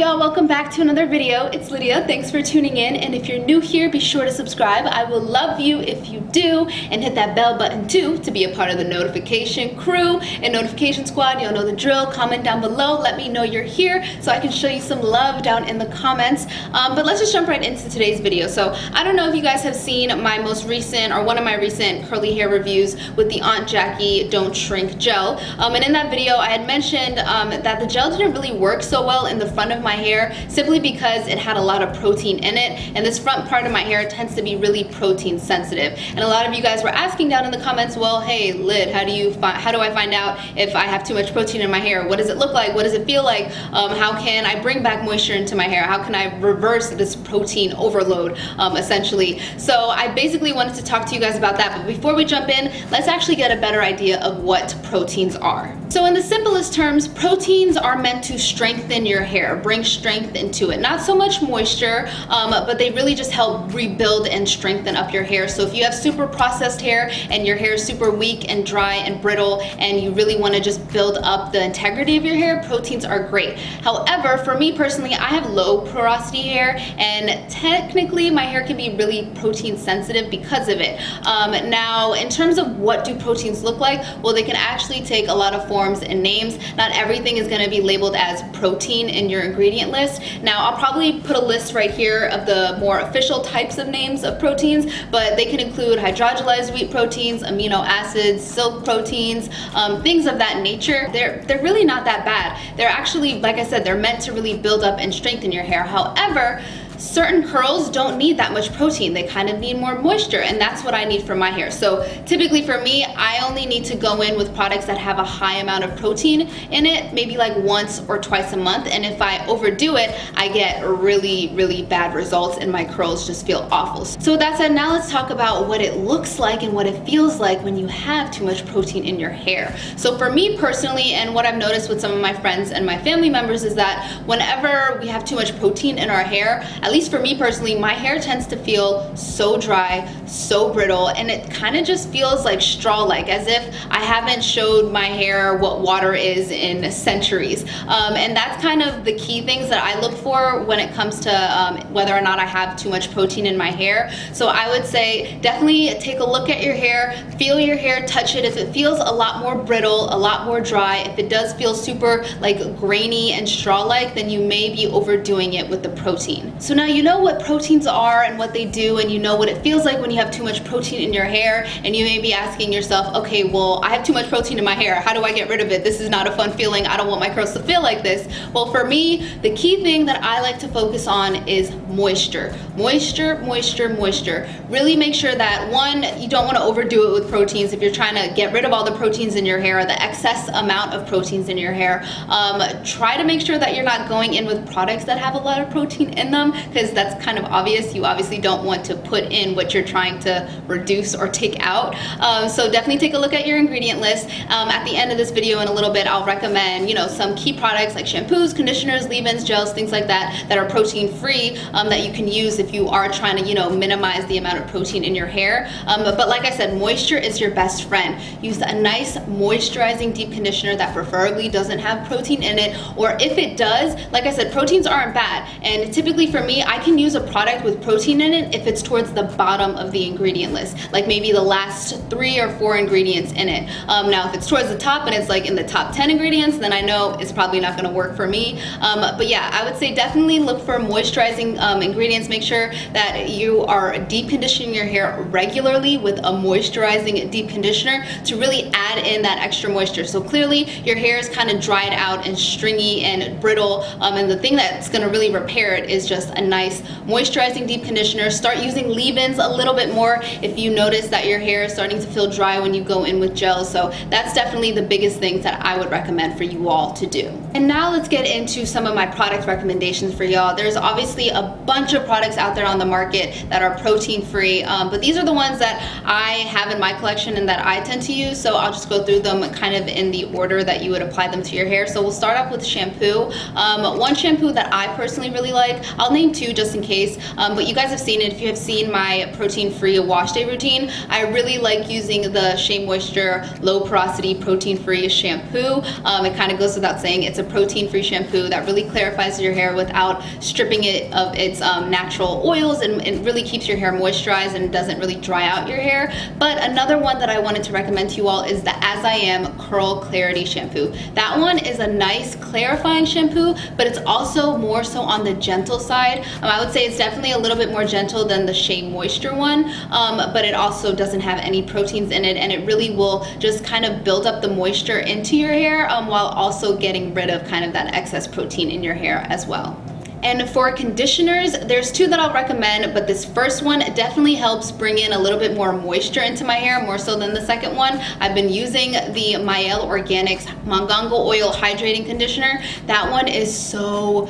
y'all, welcome back to another video. It's Lydia. Thanks for tuning in, and if you're new here, be sure to subscribe. I will love you if you do, and hit that bell button too to be a part of the notification crew and notification squad. You'll know the drill. Comment down below, let me know you're here so I can show you some love down in the comments. But let's just jump right into today's video. So I don't know if you guys have seen my most recent, or one of my recent curly hair reviews with the Aunt Jackie Don't Shrink gel, and in that video I had mentioned that the gel didn't really work so well in the front of my hair, simply because it had a lot of protein in it, and this front part of my hair tends to be really protein sensitive. And a lot of you guys were asking down in the comments, well, hey Lyd, how do I find out if I have too much protein in my hair? What does it look like? What does it feel like? How can I bring back moisture into my hair? How can I reverse this protein overload, essentially? So I basically wanted to talk to you guys about that, but before we jump in, let's actually get a better idea of what proteins are. So in the simplest terms, proteins are meant to strengthen your hair, bring strength into it. Not so much moisture, but they really just help rebuild and strengthen up your hair. So if you have super processed hair and your hair is super weak and dry and brittle, and you really want to just build up the integrity of your hair, proteins are great. However, for me personally, I have low porosity hair, and technically my hair can be really protein sensitive because of it. Now, in terms of what do proteins look like, well, they can actually take a lot of forms and names. Not everything is going to be labeled as protein in your ingredient list. Now, I'll probably put a list right here of the more official types of names of proteins, but they can include hydrogenized wheat proteins, amino acids, silk proteins, things of that nature. They're really not that bad. They're actually, like I said, they're meant to really build up and strengthen your hair. However, certain curls don't need that much protein. They kind of need more moisture, and that's what I need for my hair. So typically for me, I only need to go in with products that have a high amount of protein in it, maybe like once or twice a month. And if I overdo it, I get really, really bad results and my curls just feel awful. So with that said, now let's talk about what it looks like and what it feels like when you have too much protein in your hair. So for me personally, and what I've noticed with some of my friends and my family members, is that whenever we have too much protein in our hair, at least for me personally, my hair tends to feel so dry, so brittle, and it kind of just feels like straw-like, as if I haven't showed my hair what water is in centuries. And that's kind of the key things that I look for when it comes to whether or not I have too much protein in my hair. So I would say definitely take a look at your hair, feel your hair, touch it. If it feels a lot more brittle, a lot more dry, if it does feel super like grainy and straw-like, then you may be overdoing it with the protein. So now you know what proteins are and what they do, and you know what it feels like when you have too much protein in your hair, and you may be asking yourself, okay, well, I have too much protein in my hair. How do I get rid of it? This is not a fun feeling. I don't want my curls to feel like this. Well, for me, the key thing that I like to focus on is moisture. Moisture, moisture, moisture. Really make sure that, one, you don't want to overdo it with proteins. If you're trying to get rid of all the proteins in your hair, or the excess amount of proteins in your hair, try to make sure that you're not going in with products that have a lot of protein in them, because that's kind of obvious. You obviously don't want to put in what you're trying to reduce or take out. So definitely take a look at your ingredient list. At the end of this video in a little bit, I'll recommend, you know, some key products like shampoos, conditioners, leave-ins, gels, things like that, that are protein free, that you can use if you are trying to, you know, minimize the amount of protein in your hair. But like I said, moisture is your best friend. Use a nice moisturizing deep conditioner that preferably doesn't have protein in it, or if it does, like I said, proteins aren't bad, and typically for me, I can use a product with protein in it if it's towards the bottom of the ingredient list, like maybe the last 3 or 4 ingredients in it. Now if it's towards the top and it's like in the top 10 ingredients, then I know it's probably not going to work for me. But yeah, I would say definitely look for moisturizing ingredients. Make sure that you are deep conditioning your hair regularly with a moisturizing deep conditioner to really add in that extra moisture. So clearly your hair is kind of dried out and stringy and brittle, and the thing that's going to really repair it is just a nice moisturizing deep conditioner. Start using leave-ins a little bit more if you notice that your hair is starting to feel dry when you go in with gels. So that's definitely the biggest things that I would recommend for you all to do. And now let's get into some of my product recommendations for y'all. There's obviously a bunch of products out there on the market that are protein free, but these are the ones that I have in my collection and that I tend to use. So I'll just go through them kind of in the order that you would apply them to your hair. So we'll start off with shampoo. One shampoo that I personally really like, I'll name link too, just in case, but you guys have seen it. If you have seen my protein-free wash day routine, I really like using the Shea Moisture Low Porosity Protein-Free Shampoo. It kind of goes without saying, it's a protein-free shampoo that really clarifies your hair without stripping it of its natural oils, and it really keeps your hair moisturized and doesn't really dry out your hair. But another one that I wanted to recommend to you all is the As I Am Curl Clarity Shampoo. That one is a nice clarifying shampoo, but it's also more so on the gentle side. I would say it's definitely a little bit more gentle than the Shea Moisture one, but it also doesn't have any proteins in it, and it really will just kind of build up the moisture into your hair while also getting rid of kind of that excess protein in your hair as well. And for conditioners, there's two that I'll recommend, but this first one definitely helps bring in a little bit more moisture into my hair, more so than the second one. I've been using the Mielle Organics Mangongo Oil Hydrating Conditioner. That one is so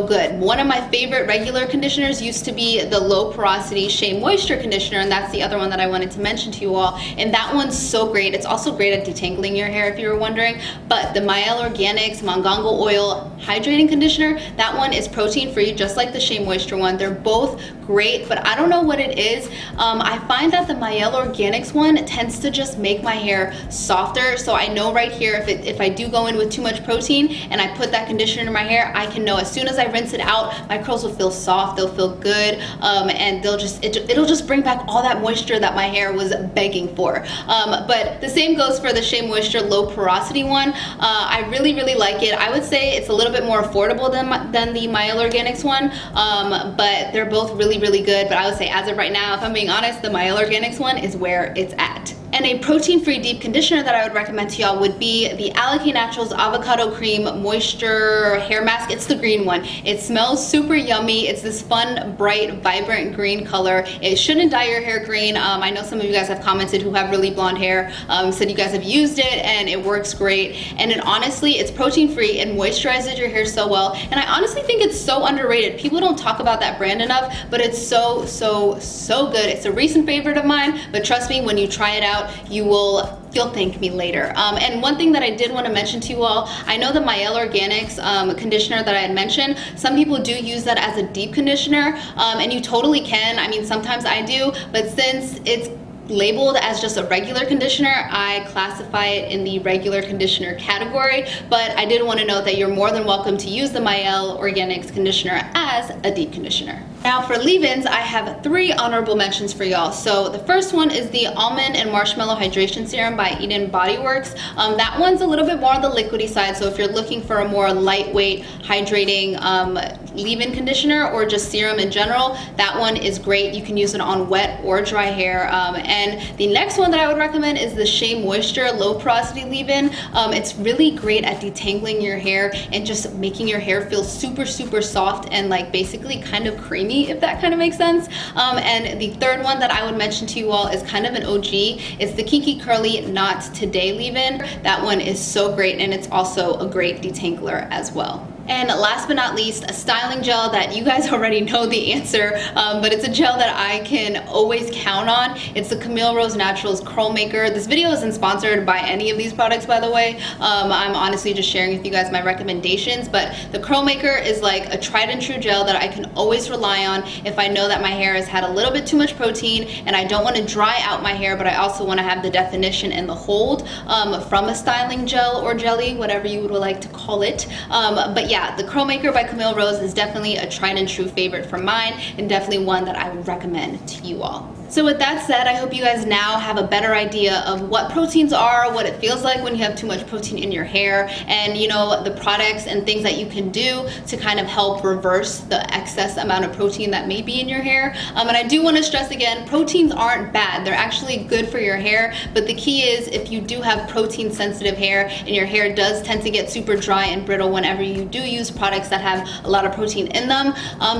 good. One of my favorite regular conditioners used to be the Low Porosity Shea Moisture Conditioner, and that's the other one that I wanted to mention to you all. And that one's so great. It's also great at detangling your hair, if you were wondering. But the Mielle Organics Mangongo Oil Hydrating Conditioner, that one is protein-free, just like the Shea Moisture one. They're both great, but I don't know what it is. I find that the Mielle Organics one tends to just make my hair softer. So I know right here, if I do go in with too much protein and I put that conditioner in my hair, I can know as soon as I rinse it out, my curls will feel soft, they'll feel good, and it'll just bring back all that moisture that my hair was begging for. But the same goes for the Shea Moisture Low Porosity one. I really like it. I would say it's a little bit more affordable than the Mielle Organics one, but they're both really good. But I would say, as of right now, if I'm being honest, the Mielle Organics one is where it's at. And a protein-free deep conditioner that I would recommend to y'all would be the Alikay Naturals Avocado Cream Moisture Hair Mask. It's the green one. It smells super yummy. It's this fun, bright, vibrant green color. It shouldn't dye your hair green. I know some of you guys have commented who have really blonde hair, said you guys have used it and it works great. And it honestly, it's protein-free and moisturizes your hair so well. And I honestly think it's so underrated. People don't talk about that brand enough, but it's so good. It's a recent favorite of mine, but trust me, when you try it out, you'll thank me later. And one thing that I did want to mention to you all, I know the Mielle Organics conditioner that I had mentioned, some people do use that as a deep conditioner, and you totally can. I mean, sometimes I do, but since it's labeled as just a regular conditioner, I classify it in the regular conditioner category. But I did want to note that you're more than welcome to use the Mielle Organics conditioner as a deep conditioner. Now for leave-ins, I have 3 honorable mentions for y'all. So the first one is the Almond and Marshmallow Hydration Serum by BodyWorks. That one's a little bit more on the liquidy side, so if you're looking for a more lightweight, hydrating leave-in conditioner or just serum in general, that one is great. You can use it on wet or dry hair. And the next one that I would recommend is the Shea Moisture Low Porosity Leave-In. It's really great at detangling your hair and just making your hair feel super soft and like basically kind of creamy, if that kind of makes sense. And the third one that I would mention to you all is kind of an OG. It's the Kinky Curly Not Today Leave-In. That one is so great, and it's also a great detangler as well. And last but not least, a styling gel that you guys already know the answer, but it's a gel that I can always count on. It's the Camille Rose Naturals Curl Maker. This video isn't sponsored by any of these products, by the way. I'm honestly just sharing with you guys my recommendations, but the Curl Maker is like a tried and true gel that I can always rely on if I know that my hair has had a little bit too much protein and I don't want to dry out my hair, but I also want to have the definition and the hold from a styling gel or jelly, whatever you would like to call it. But yeah, the Curl Maker by Camille Rose is definitely a tried and true favorite for mine, and definitely one that I would recommend to you all. So with that said, I hope you guys now have a better idea of what proteins are, what it feels like when you have too much protein in your hair, and you know, the products and things that you can do to kind of help reverse the excess amount of protein that may be in your hair. And I do want to stress again, proteins aren't bad. They're actually good for your hair, but the key is if you do have protein sensitive hair and your hair does tend to get super dry and brittle whenever you do use products that have a lot of protein in them,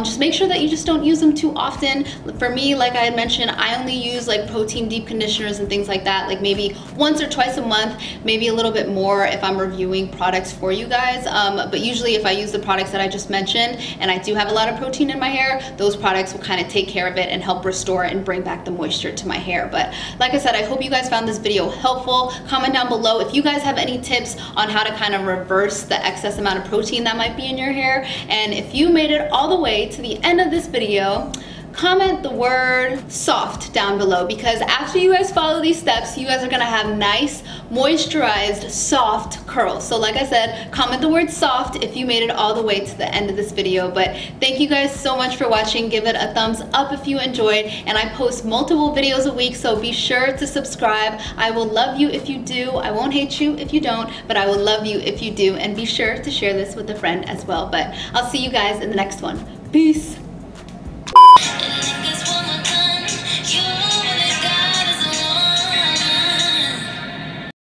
just make sure that you just don't use them too often. For me, like I had mentioned, I only use like protein deep conditioners and things like that, like maybe once or twice a month, maybe a little bit more if I'm reviewing products for you guys. But usually if I use the products that I just mentioned and I do have a lot of protein in my hair, those products will kind of take care of it and help restore and bring back the moisture to my hair. But like I said, I hope you guys found this video helpful. Comment down below if you guys have any tips on how to kind of reverse the excess amount of protein that might be in your hair. And if you made it all the way to the end of this video, comment the word soft down below, because after you guys follow these steps, you guys are gonna have nice, moisturized, soft curls. So like I said, comment the word soft if you made it all the way to the end of this video. But thank you guys so much for watching. Give it a thumbs up if you enjoyed, and I post multiple videos a week, so be sure to subscribe. I will love you if you do. I won't hate you if you don't, but I will love you if you do, and be sure to share this with a friend as well. But I'll see you guys in the next one. Peace.